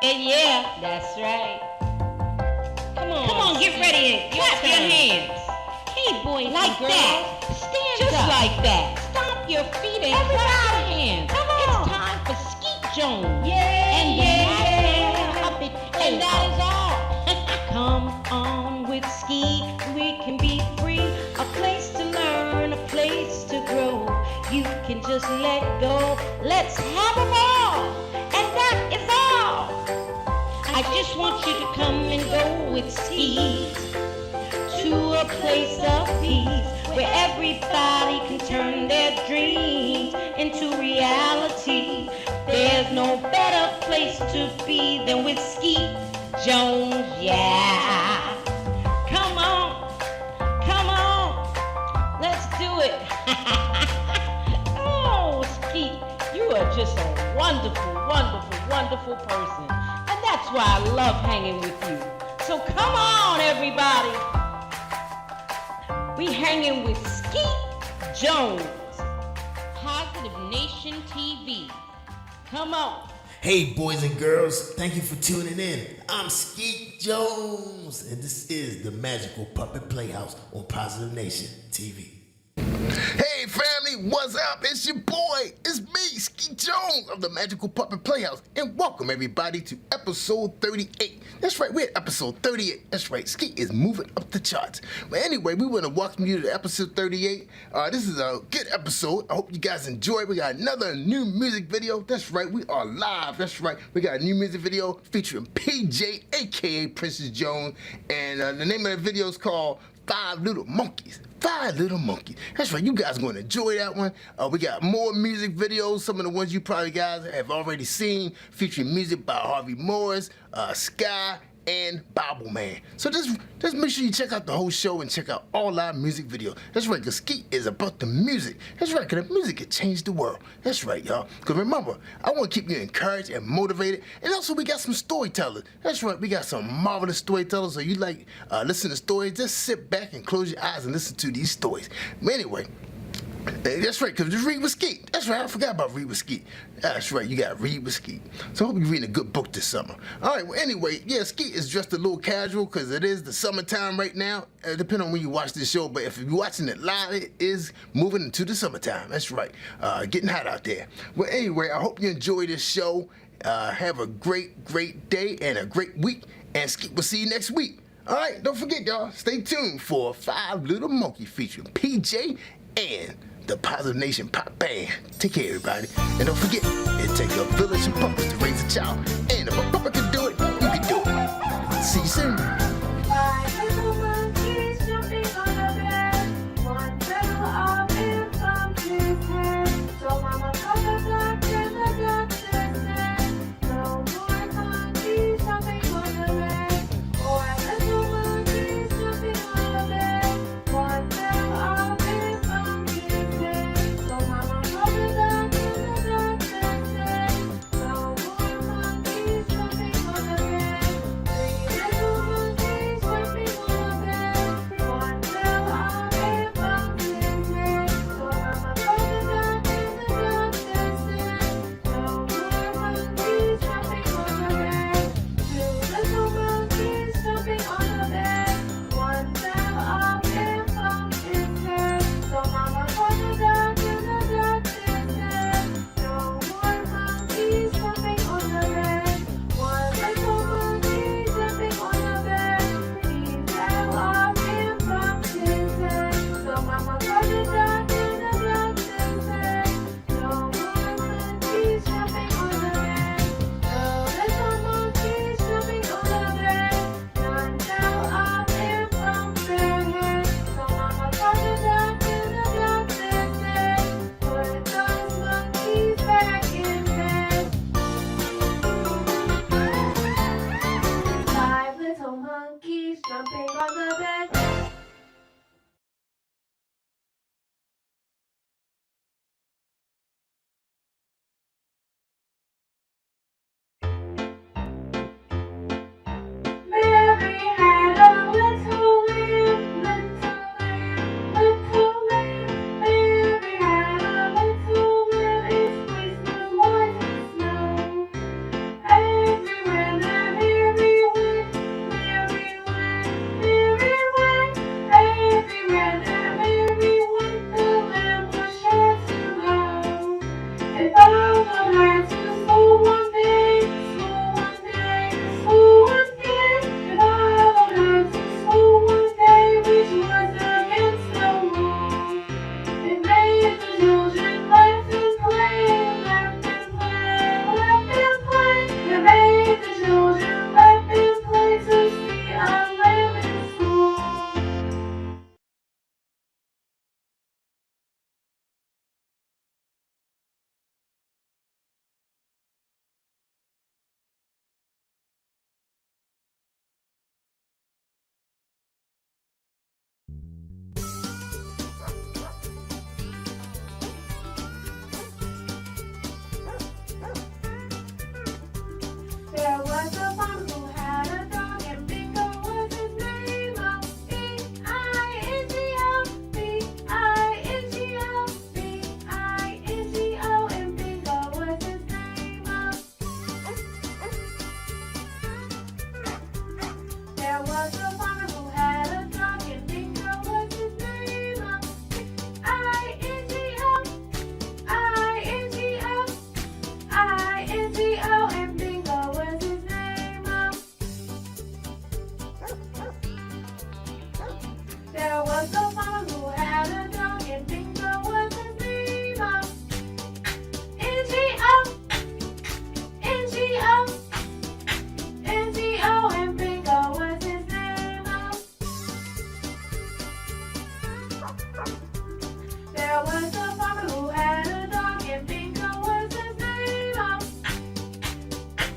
Yeah, that's right. Come on, get ready and clap your hands. Hey, boys like and girls, that. Stand just up. Like that. Stomp your feet and clap your hands. Come on. It's time for Skeet Jones. Yeah, and and that is all. Come on with Skeet, we can be free. A place to learn, a place to grow. You can just let go. Let's have a ball, and that is all. I just want you to come and go with Skeet to a place of peace where everybody can turn their dreams into reality. There's no better place to be than with Skeet Jones, yeah. Come on, let's do it. Oh, Skeet, you are just a wonderful, wonderful, wonderful person. And that's why I love hanging with you. So come on, everybody. We hanging with Skeet Jones, Positive Nation TV. Come on. Hey, boys and girls, thank you for tuning in. I'm Skeet Jones, and this is the Magical Puppet Playhouse on Positive Nation TV. Hey family, what's up? It's your boy, it's me, Skeet Jones of the Magical Puppet Playhouse, and welcome everybody to episode 38. That's right, we're at episode 38. That's right, Skeet is moving up the charts. But anyway, we want to welcome you to episode 38. This is a good episode. I hope you guys enjoy it. We got another new music video. That's right, we are live. That's right, we got a new music video featuring PJ, aka Princess Jones, and the name of the video is called Five Little Monkeys. Five Little Monkeys. That's right, you guys are going to enjoy that one. We got more music videos, some of the ones you probably guys have already seen, featuring music by Harvey Morris, Sky, and Bible Man. So just make sure you check out the whole show and check out all our music videos. That's right, because Skeet is about the music. That's right, because the music can change the world. That's right, y'all. Because remember, I want to keep you encouraged and motivated. And also, we got some storytellers. That's right, we got some marvelous storytellers. So you like listen to stories, just sit back and close your eyes and listen to these stories. Anyway, that's right, because just read with Skeet. That's right, I forgot about read with Skeet. That's right, you got to read with Skeet. So I hope you're reading a good book this summer. All right, well, anyway, yeah, Skeet is dressed a little casual because it is the summertime right now. Depending on when you watch this show, but if you're watching it live, it is moving into the summertime. That's right, getting hot out there. Well, anyway, I hope you enjoy this show. Have a great, great day and a great week. And Skeet will see you next week. All right, don't forget, y'all, stay tuned for Five Little Monkeys featuring PJ and the Positive Nation Pop Band. Take care, everybody. And don't forget, it takes a village of puppets to raise a child. And if a puppet can do it, you can do it. See you soon. Five little monkeys jumping on a bed. One fell off and bumped his head. So Mama called the doctor and the doctor said, no more monkeys jumping on the bed. Four little monkeys jumping on a bed. One fell off and bumped his head. So Mama called the doctor and the doctor said, no more monkeys jumping on the bed. Three little monkeys jumping on a bed. One fell off and bumped his head. So Mama called the doctor and the doctor said, no more monkeys jumping on the bed. Two little monkeys jumping on a bed. One fell off and bumped his head. So Mama called the doctor and the doctor said, no more monkeys jumping on the bed. One little monkey jumping on the bed. He fell off and bumped his head. So Mama called the doctor and the doctor said, no more monkeys jumping on the bed. No little monkeys jumping on the bed. None fell off and bumped their head. So Mama called the doctor and the doctor said, put those monkeys back in bed. Five little monkeys jumping on the bed. Mary had a little lamb, little lamb. Mary had a little lamb, its fleece was white as snow. Everywhere was a farmer who had a dog, and Bingo was his name. N-G-O, N-G-O, N-G-O, and Bingo was his name. There was a farmer who had a dog, and Bingo was his name.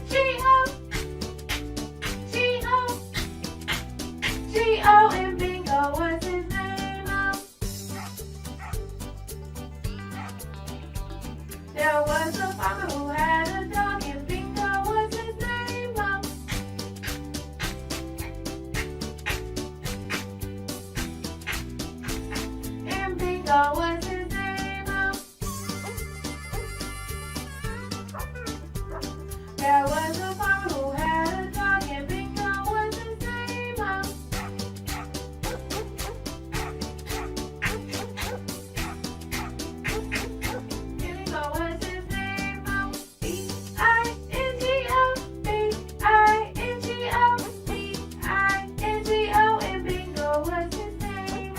G-O, G-O, G-O, and Bingo was his name. There was a farmer who had a dog, and Bingo was his name. And Bingo was his name. There was a farmer who had a dog, and Bingo was his name. Bingo was his name. B-I-N-G-O, B-I-N-G-O, B-I-N-G-O, and Bingo was his name.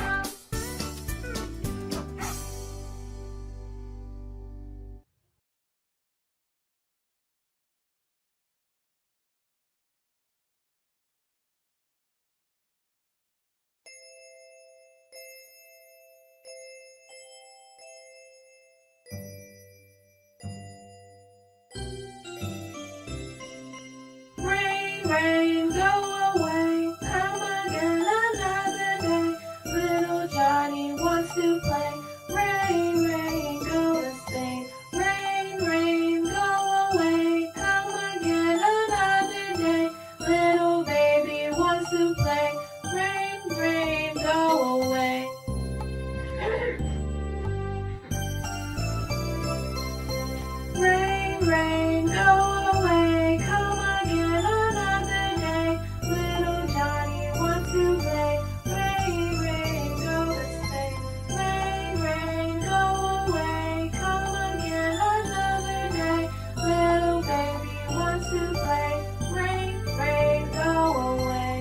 Rain, rain, go away, come again another day. Little Johnny wants to play. Rain, rain, go to stay. Rain, rain, go away, come again another day. Little baby wants to play. Rain, rain, go away. Rain, rain, go away, come again another day. Little Johnny wants to play. Rain, rain, go to stay. Rain, rain, go away, come again another day. Little baby wants to play. Rain, rain, go away.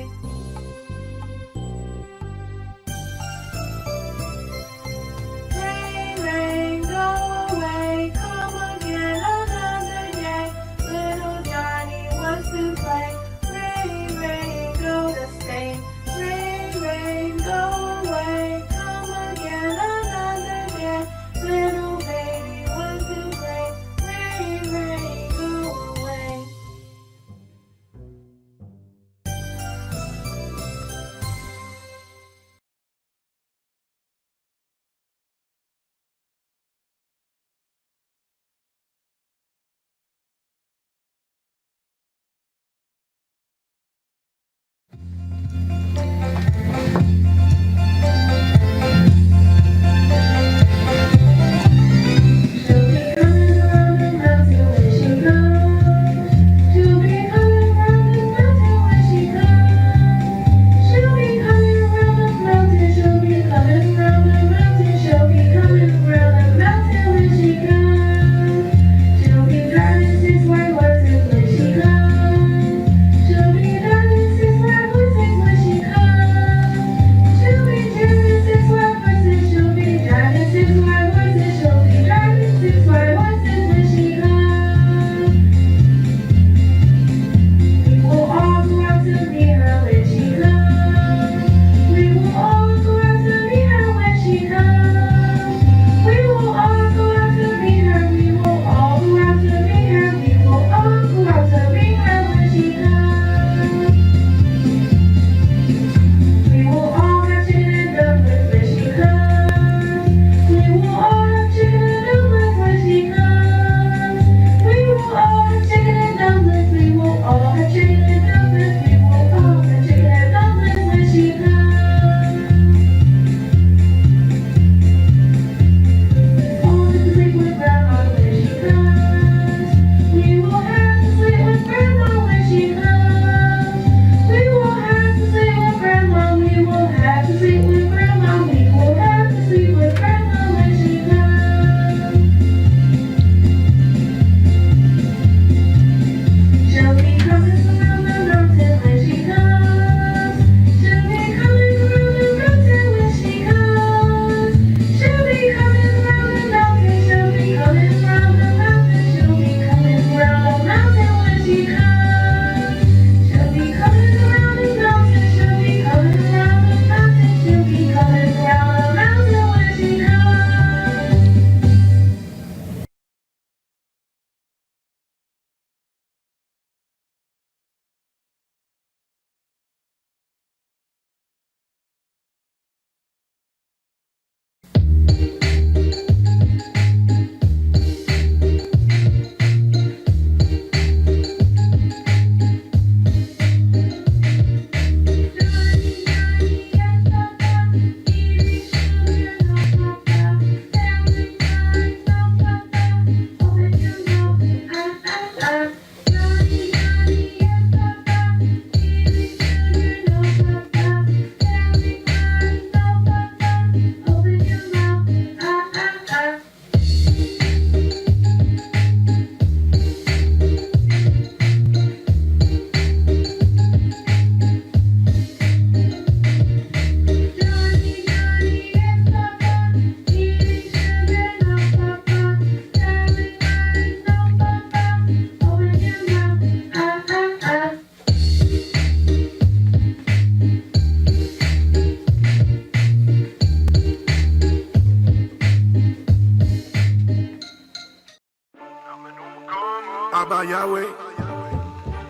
Yahweh,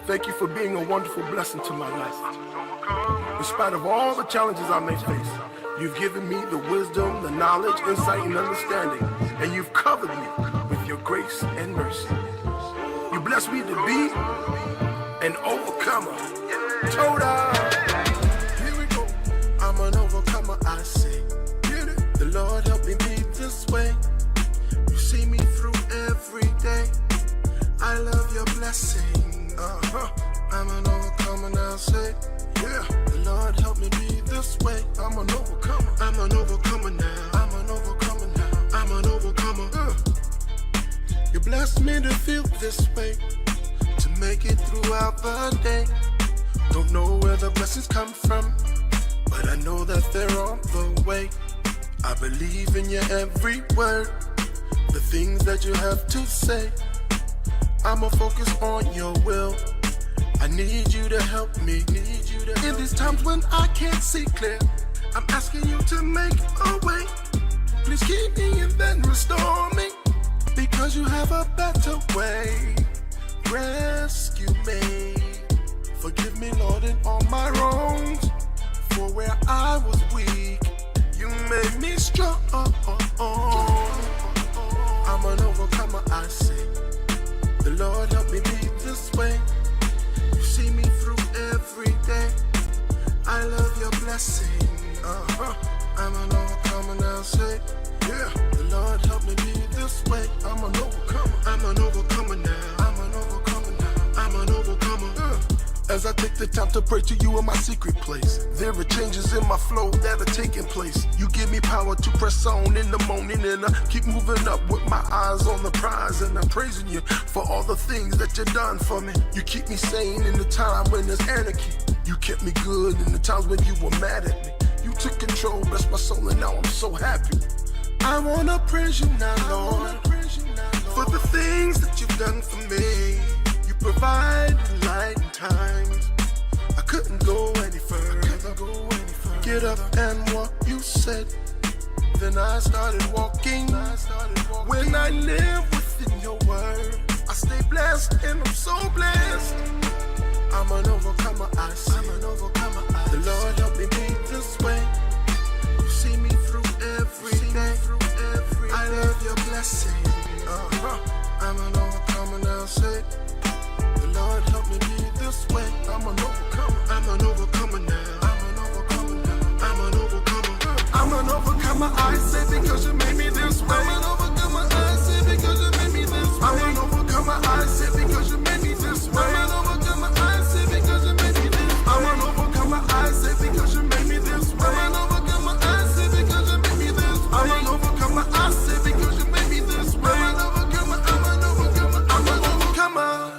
thank you for being a wonderful blessing to my life. In spite of all the challenges I may face, you've given me the wisdom, the knowledge, insight, and understanding, and you've covered me with your grace and mercy. You blessed me to be an overcomer. Toda. Here we go. I'm an overcomer, I say. The Lord help me be this way. You see me through every day. I love your blessing. I'm an overcomer now, say. Yeah. The Lord help me be this way. I'm an overcomer. I'm an overcomer now. I'm an overcomer now. I'm an overcomer. You blessed me to feel this way, to make it throughout the day. Don't know where the blessings come from, but I know that they're on the way. I believe in your every word, the things that you have to say. I'ma focus on your will. I need you to help me. In these times when I can't see clear, I'm asking you to make a way. Please keep me and then restore me, because you have a better way. Rescue me. Forgive me, Lord, in all my wrongs. For where I was weak, you made me strong. I'm an overcomer, I say. The Lord help me be this way. You see me through every day. I love your blessing. I'm an overcomer now, say. Yeah. The Lord help me be this way. I'm an overcomer. I'm an overcomer now. I'm an overcomer now. I'm an overcomer. As I take the time to pray to you in my secret place, there are changes in my flow that are taking place. You give me power to press on in the morning, and I keep moving up with my eyes on the prize. And I'm praising you for all the things that you've done for me. You keep me sane in the time when there's anarchy. You kept me good in the times when you were mad at me. You took control, blessed my soul, and now I'm so happy. I wanna praise you now, Lord, for the things that you've done for me. You provide light in times I couldn't go any further. Get up and walk, you said. Then I started walking. When I live within your word, I stay blessed and I'm so blessed. I'm an overcomer, I say. The Lord help me be this way. You see me through every day. I love your blessing. I'm an overcomer now, say. The Lord help me be this way. I'm an overcomer. I'm an overcomer now. I'm an overcomer now. I'm an overcomer. I'm an overcomer, I say, because you made me this way. I'm an overcomer, I say, because you made me this way. I'm an overcomer, I say, because you made me this way. I'm an overcomer, I say, because you made me this way. I'm an overcomer, I say, because you made me this way. I'm an overcomer, I say, because you made me this way. I'm an overcomer, I say, because you made me this way. I'm an overcomer, I'm an overcomer, I'm an overcomer.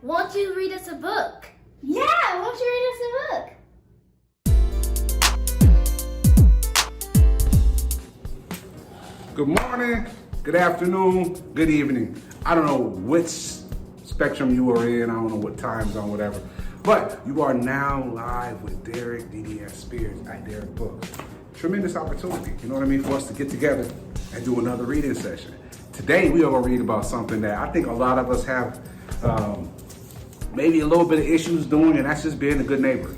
Won't you read us a book? Yeah, won't you read us a book? Good morning, good afternoon, good evening. I don't know which spectrum you are in. I don't know what time zone, whatever. But you are now live with Derek DDS Spears at Derek Books. Tremendous opportunity, you know what I mean, for us to get together and do another reading session. Today we are going to read about something that I think a lot of us have maybe a little bit of issues doing, and that's just being a good neighbor.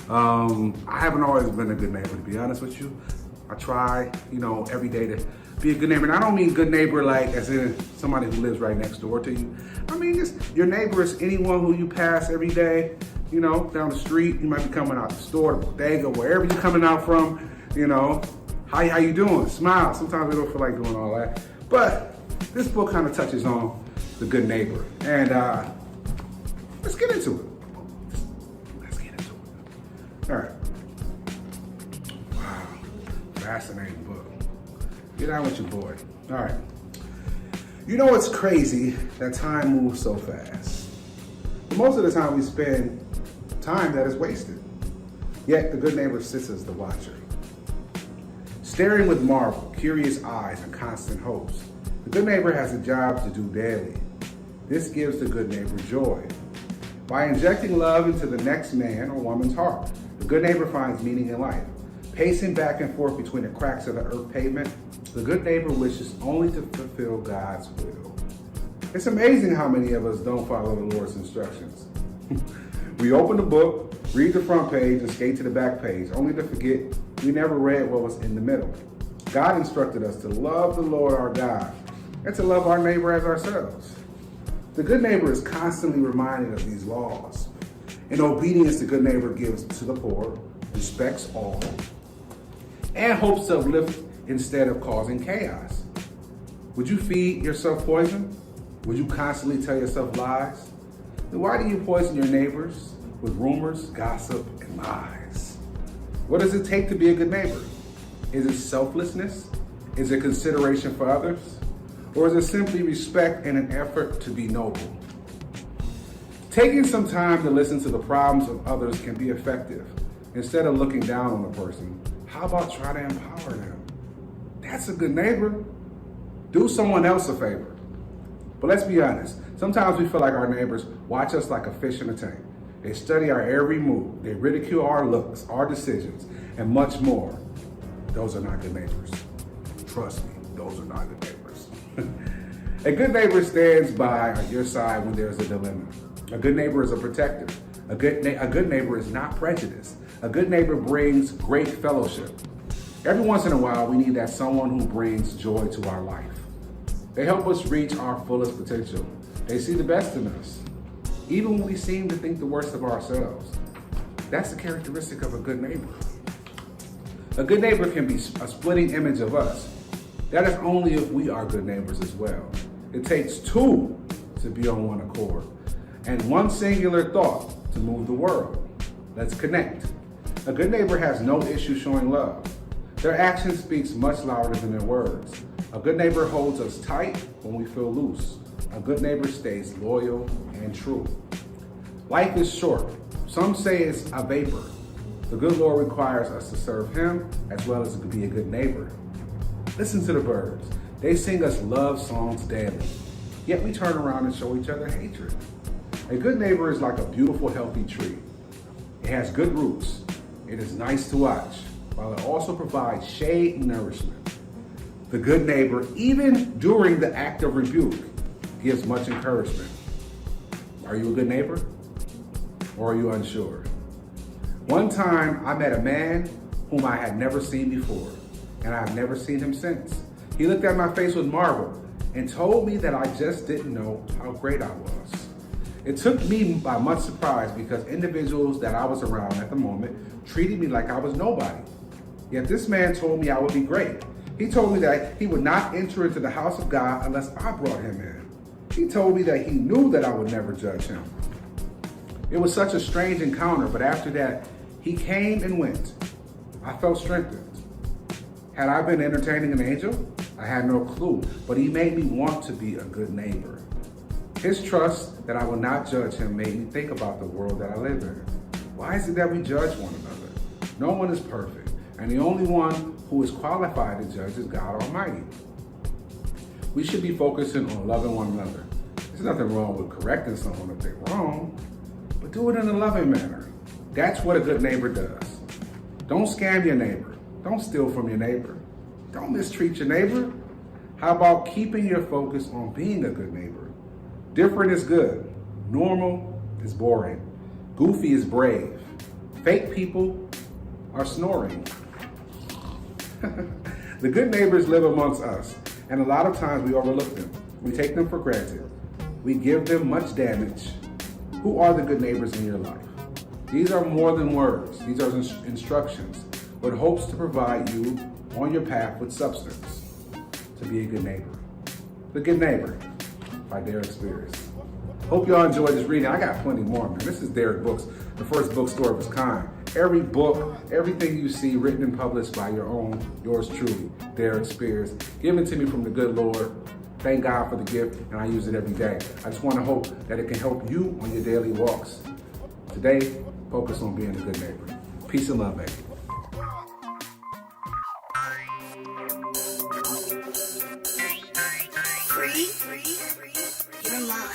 I haven't always been a good neighbor, to be honest with you. I try, every day to be a good neighbor. And I don't mean good neighbor like as in somebody who lives right next door to you. I mean, just your neighbor is anyone who you pass every day, down the street. You might be coming out the store, the bodega, wherever you're coming out from, how you doing? Smile. Sometimes we don't feel like doing all that. But this book kind of touches on the good neighbor. And let's get into it. Let's get into it. All right. Wow. Fascinating book. Get on with your boy. All right. It's crazy that time moves so fast. But most of the time we spend time that is wasted. Yet the good neighbor sits as the watcher. Staring with marvel, curious eyes, and constant hopes, the good neighbor has a job to do daily. This gives the good neighbor joy. By injecting love into the next man or woman's heart, the good neighbor finds meaning in life. Pacing back and forth between the cracks of the earth pavement, the good neighbor wishes only to fulfill God's will. It's amazing how many of us don't follow the Lord's instructions. We open the book, read the front page, and skate to the back page, only to forget we never read what was in the middle. God instructed us to love the Lord our God and to love our neighbor as ourselves. The good neighbor is constantly reminded of these laws. In obedience, the good neighbor gives to the poor, respects all, and hopes to uplift instead of causing chaos. Would you feed yourself poison? Would you constantly tell yourself lies? Then why do you poison your neighbors with rumors, gossip, and lies? What does it take to be a good neighbor? Is it selflessness? Is it consideration for others? Or is it simply respect and an effort to be noble? Taking some time to listen to the problems of others can be effective. Instead of looking down on a person, how about try to empower them? That's a good neighbor. Do someone else a favor. But let's be honest, sometimes we feel like our neighbors watch us like a fish in a tank. They study our every move. They ridicule our looks, our decisions, and much more. Those are not good neighbors. Trust me, those are not good neighbors. A good neighbor stands by your side when there's a dilemma. A good neighbor is a protector. A good neighbor is not prejudiced. A good neighbor brings great fellowship. Every once in a while, we need that someone who brings joy to our life. They help us reach our fullest potential. They see the best in us, even when we seem to think the worst of ourselves. That's the characteristic of a good neighbor. A good neighbor can be a splitting image of us. That is only if we are good neighbors as well. It takes two to be on one accord, and one singular thought to move the world. Let's connect. A good neighbor has no issue showing love. Their action speaks much louder than their words. A good neighbor holds us tight when we feel loose. A good neighbor stays loyal and true. Life is short. Some say it's a vapor. The good Lord requires us to serve Him as well as to be a good neighbor. Listen to the birds. They sing us love songs daily. Yet we turn around and show each other hatred. A good neighbor is like a beautiful, healthy tree. It has good roots. It is nice to watch, while it also provides shade and nourishment. The good neighbor, even during the act of rebuke, gives much encouragement. Are you a good neighbor? Or are you unsure? One time, I met a man whom I had never seen before, and I have never seen him since. He looked at my face with marvel and told me that I just didn't know how great I was. It took me by much surprise because individuals that I was around at the moment treated me like I was nobody. Yet this man told me I would be great. He told me that he would not enter into the house of God unless I brought him in. He told me that he knew that I would never judge him. It was such a strange encounter, but after that, he came and went. I felt strengthened. Had I been entertaining an angel? I had no clue, but he made me want to be a good neighbor. His trust that I will not judge him made me think about the world that I live in. Why is it that we judge one another? No one is perfect, and the only one who is qualified to judge is God Almighty. We should be focusing on loving one another. There's nothing wrong with correcting someone if they're wrong, but do it in a loving manner. That's what a good neighbor does. Don't scam your neighbor. Don't steal from your neighbor. Don't mistreat your neighbor. How about keeping your focus on being a good neighbor? Different is good. Normal is boring. Goofy is brave. Fake people are snoring. The good neighbors live amongst us, and a lot of times we overlook them. We take them for granted. We give them much damage. Who are the good neighbors in your life? These are more than words. These are instructions, with hopes to provide you on your path with substance to be a good neighbor. The Good Neighbor by Derek Spears. Hope y'all enjoyed this reading. I got plenty more, man. This is Derek Books, the first bookstore of its kind. Every book, everything you see written and published by yours truly, Derek Spears, given to me from the good Lord. Thank God for the gift, and I use it every day. I just want to hope that it can help you on your daily walks. Today, focus on being a good neighbor. Peace and love, baby. You're mine.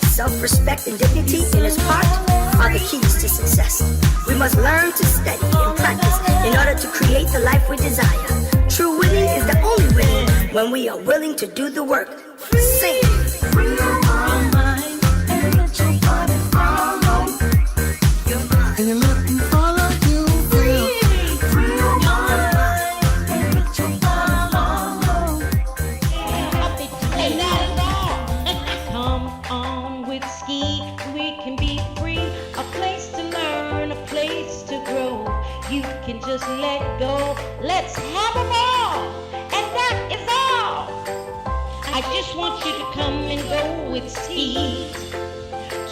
Self-respect and dignity in its part are the keys to success. We must learn to study and practice in order to create the life we desire. True winning is the only winning when we are willing to do the work. Sing. Free your mind and let your body follow your mind. And you let me follow you. Free your mind and let your body follow. Hey, not at all. Come on with Skeet, we can be free. A place to learn, a place to grow. You can just let go. Let's have a ball, and that is all. I just want you to come and go with Skeet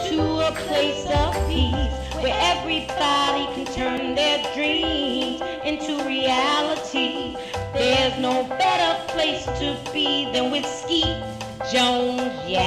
to a place of peace where everybody can turn their dreams into reality. There's no better place to be than with Skeet Jones, yeah.